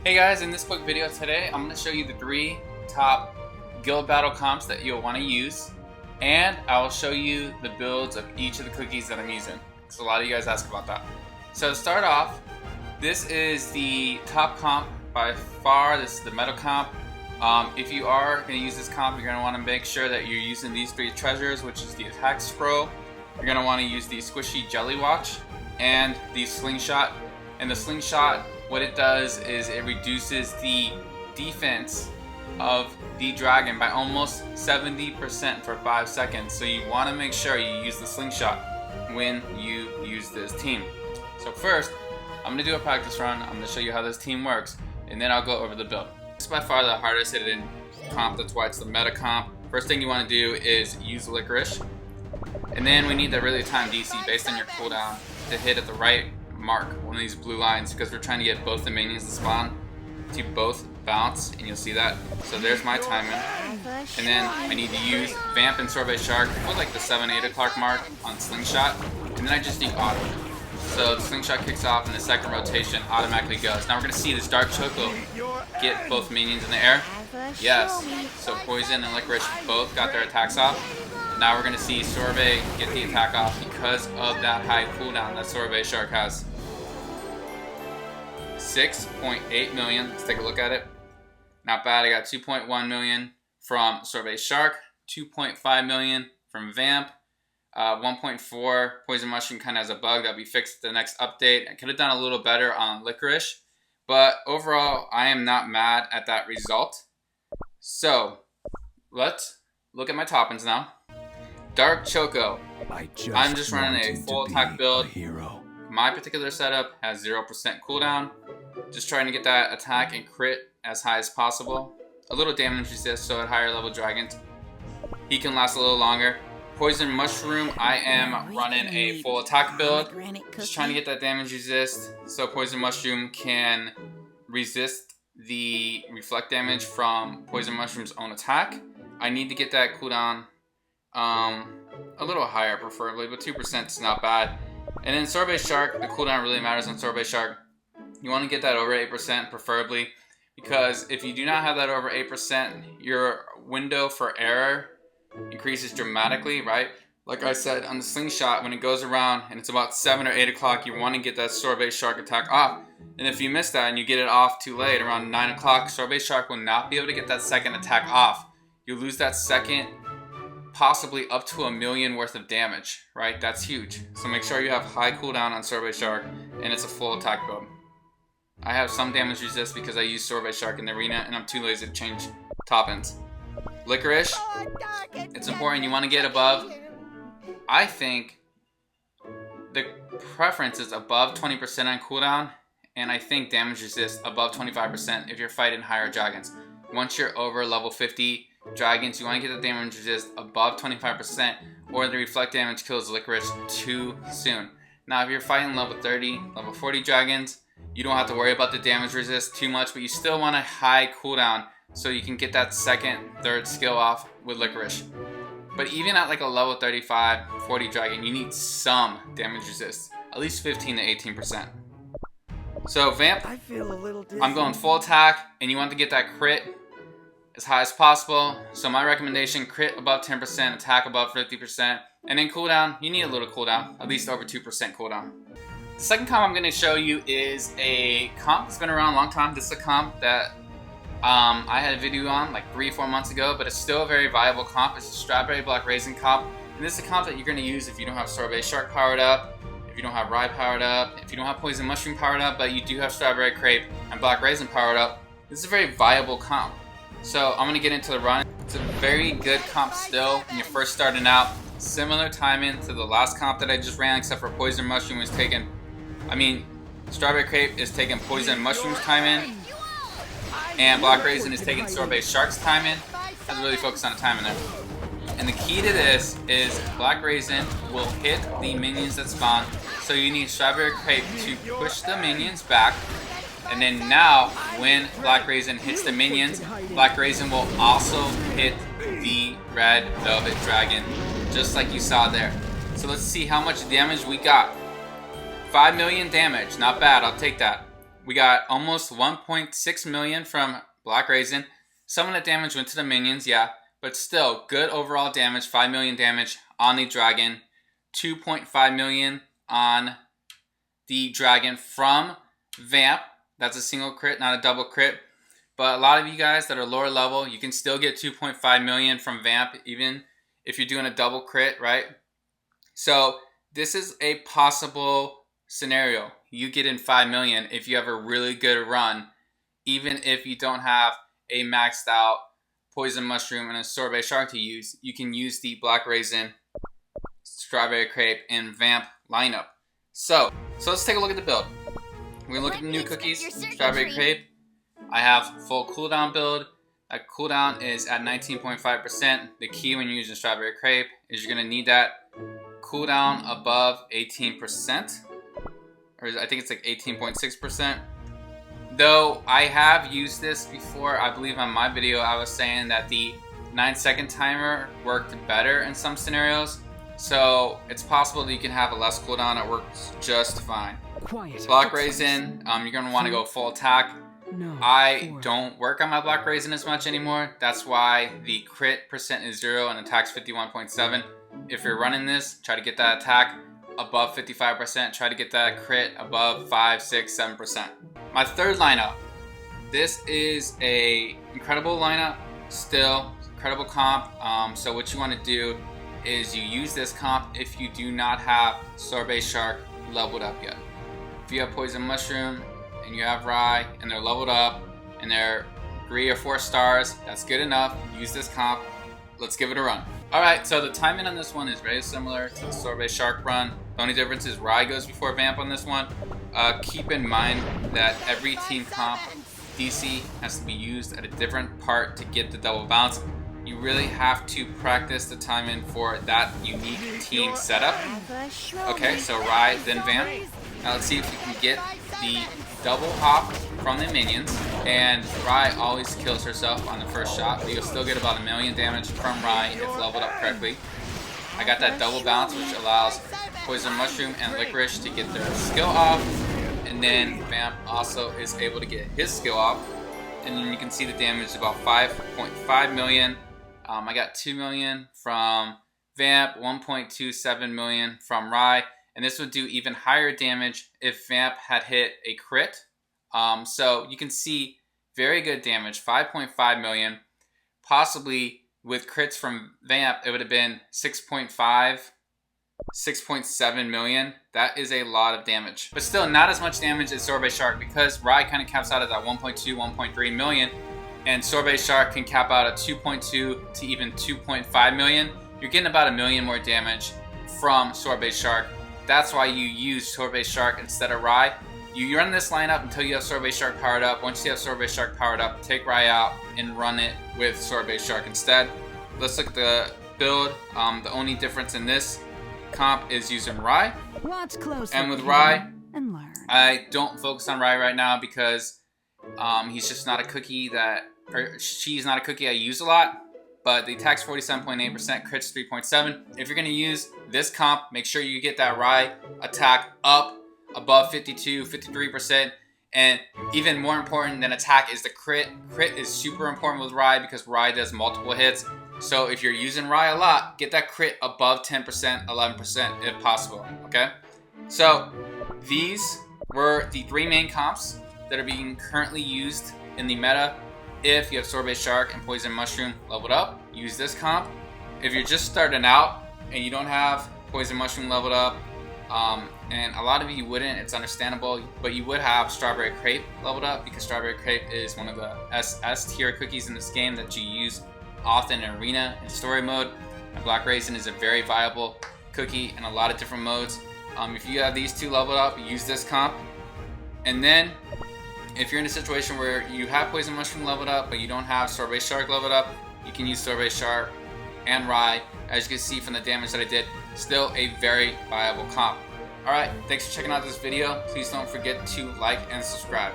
Hey guys, in this quick video today, I'm going to show you the 3 top guild battle comps that you'll want to use, and I'll show you the builds of each of the cookies that I'm using, because a lot of you guys ask about that. So to start off, this is the top comp by far. This is the metal comp. If you are going to use this comp, you're going to want to make sure that you're using these 3 treasures, which is the attack scroll. You're going to want to use the squishy jelly watch and the slingshot. And the slingshot, what it does is it reduces the defense of the dragon by almost 70% for 5 seconds. So you want to make sure you use the slingshot when you use this team. So first, I'm going to do a practice run. I'm going to show you how this team works, and then I'll go over the build. This is by far the hardest hitting comp, that's why it's the meta comp. First thing you want to do is use licorice, and then we need to really time DC based on your cooldown to hit at the right mark, one of these blue lines, because we're trying to get both the minions to spawn to both bounce, and you'll see that. So there's my timing, and then I need to use Vamp and Sorbet Shark for like the 7-8 o'clock mark on Slingshot, and then I just do auto. So the Slingshot kicks off and the second rotation automatically goes. Now we're going to see this Dark Choco get both minions in the air. Yes, so Poison and Licorice both got their attacks off. Now we're going to see Sorbet get the attack off because of that high cooldown that Sorbet Shark has. 6.8 million. Let's take a look at it. Not bad. I got 2.1 million from Sorbet Shark, 2.5 million from Vamp, 1.4 Poison Mushroom kind of has a bug that'll be fixed at the next update. I could have done a little better on Licorice, but overall I am not mad at that result. So let's look at my toppings now. Dark Choco. I'm just running a full attack build. My particular setup has 0% cooldown. Just trying to get that attack and crit as high as possible. A little damage resist, so at higher level dragons he can last a little longer. Poison Mushroom, I am running a full attack build. Just trying to get that damage resist, so Poison Mushroom can resist the reflect damage from Poison Mushroom's own attack. I need to get that cooldown a little higher preferably, but 2% is not bad. And then Sorbet Shark, the cooldown really matters on Sorbet Shark. You want to get that over 8% preferably, because if you do not have that over 8%, your window for error increases dramatically, right? Like I said, on the Slingshot, when it goes around and it's about 7 or 8 o'clock, you want to get that Sorbet Shark attack off. And if you miss that and you get it off too late, around 9 o'clock, Sorbet Shark will not be able to get that second attack off. You lose that second, possibly up to 1 million worth of damage, right? That's huge. So make sure you have high cooldown on Sorbet Shark, and it's a full attack build. I have some damage resist because I use Sorbet Shark in the arena, and I'm too lazy to change top-ends. Licorice, it's important. You want to get above, I think the preference is above 20% on cooldown, and I think damage resist above 25% if you're fighting higher dragons. Once you're over level 50 dragons, you want to get the damage resist above 25%, or the reflect damage kills Licorice too soon. Now if you're fighting level 30, level 40 dragons, you don't have to worry about the damage resist too much, but you still want a high cooldown so you can get that second, third skill off with Licorice. But even at like a level 35, 40 dragon, you need some damage resist, at least 15 to 18%. So Vamp, I'm going full attack, and you want to get that crit as high as possible. So my recommendation, crit above 10%, attack above 50%, and then cooldown, you need a little cooldown, at least over 2% cooldown. The second comp I'm going to show you is a comp that's been around a long time. This is a comp that I had a video on like 3-4 months ago, but it's still a very viable comp. It's a Strawberry Black Raisin comp, and this is a comp that you're going to use if you don't have Sorbet Shark powered up, if you don't have Rye powered up, if you don't have Poison Mushroom powered up, but you do have Strawberry Crepe and Black Raisin powered up. This is a very viable comp. So I'm going to get into the run. It's a very good comp still when you're first starting out. Similar timing to the last comp that I just ran, except for Poison Mushroom was taking, Strawberry Crepe is taking Poison Mushroom's timing, and Black Raisin is taking Sorbet Shark's timing. I have to really focus on the timing there. And the key to this is Black Raisin will hit the minions that spawn, so you need Strawberry Crepe to push the minions back. And then now, when Black Raisin hits the minions, Black Raisin will also hit the red velvet dragon, just like you saw there. So let's see how much damage we got. 5 million damage, not bad, I'll take that. we got almost 1.6 million from Black Raisin. Some of the damage went to the minions, yeah, but still good overall damage. 5 million damage on the dragon, 2.5 million on the dragon from Vamp. That's a single crit, not a double crit. But a lot of you guys that are lower level, you can still get 2.5 million from Vamp, even if you're doing a double crit, right? So this is a possible scenario. You get in 5 million if you have a really good run, even if you don't have a maxed out Poison Mushroom and a Sorbet Shark to use. You can use the Black Raisin, Strawberry Crepe, and Vamp lineup. So let's take a look at the build. We're gonna look at the new cookies, Strawberry Crepe. I have full cooldown build. That cooldown is at 19.5%. The key when you're using Strawberry Crepe is you're gonna need that cooldown above 18%. Or I think it's like 18.6%. Though I have used this before, I believe on my video I was saying that the 9-second timer worked better in some scenarios. So it's possible that you can have a less cooldown. It works just fine. Black Raisin, you're going to want to go full attack. I don't work on my Black Raisin as much anymore. That's why the crit percent is 0 and attack's 51.7. If you're running this, try to get that attack above 55%. Try to get that crit above 5, 6, 7%. My third lineup. This is a incredible lineup. Still, incredible comp. So what you want to do is you use this comp if you do not have Sorbet Shark leveled up yet. If you have Poison Mushroom and you have Rye and they're leveled up and they're 3 or 4 stars, that's good enough. Use this comp. Let's give it a run. Alright, so the timing on this one is very similar to the Sorbet Shark run. The only difference is Rye goes before Vamp on this one. Keep in mind that every team comp DC has to be used at a different part to get the double bounce. You really have to practice the timing for that unique team setup. Okay, so Rye, then Vamp. Now let's see if we can get the double hop from the minions. And Rye always kills herself on the first shot, but you'll still get about 1 million damage from Rye if leveled up correctly. I got that double bounce, which allows Poison Mushroom and Licorice to get their skill off. And then Vamp also is able to get his skill off. And then you can see the damage is about 5.5 million. I got 2 million from Vamp, 1.27 million from Rye. And this would do even higher damage if Vamp had hit a crit. So you can see very good damage, 5.5 million. Possibly with crits from Vamp, it would have been 6.5, 6.7 million. That is a lot of damage. But still not as much damage as Sorbet Shark because Rye kind of caps out at that 1.2, 1.3 million. And Sorbet Shark can cap out at 2.2 to even 2.5 million. You're getting about 1 million more damage from Sorbet Shark. That's why you use Sorbet Shark instead of Rye. You run this lineup until you have Sorbet Shark powered up. Once you have Sorbet Shark powered up, take Rye out and run it with Sorbet Shark instead. Let's look at the build. The only difference in this comp is using Rye. Watch closely and with Rye, and learn. I don't focus on Rye right now because he's just not a cookie that, or she's not a cookie I use a lot. But the attack's 47.8%, crits 3.7. If you're gonna use this comp, make sure you get that Rye attack up above 52, 53%. And even more important than attack is the crit. Crit is super important with Rye because Rye does multiple hits. So if you're using Rye a lot, get that crit above 10%, 11% if possible, okay? So these were the 3 main comps that are being currently used in the meta. If you have Sorbet Shark and Poison Mushroom leveled up, use this comp. If you're just starting out and you don't have Poison Mushroom leveled up, and a lot of you wouldn't, it's understandable, but you would have Strawberry Crepe leveled up because Strawberry Crepe is one of the SS tier cookies in this game that you use often in arena and story mode. And Black Raisin is a very viable cookie in a lot of different modes. If you have these 2 leveled up, use this comp. And then if you're in a situation where you have Poison Mushroom leveled up, but you don't have Sorbet Shark leveled up, you can use Sorbet Shark and Rye. As you can see from the damage that I did, still a very viable comp. Alright, thanks for checking out this video. Please don't forget to like and subscribe.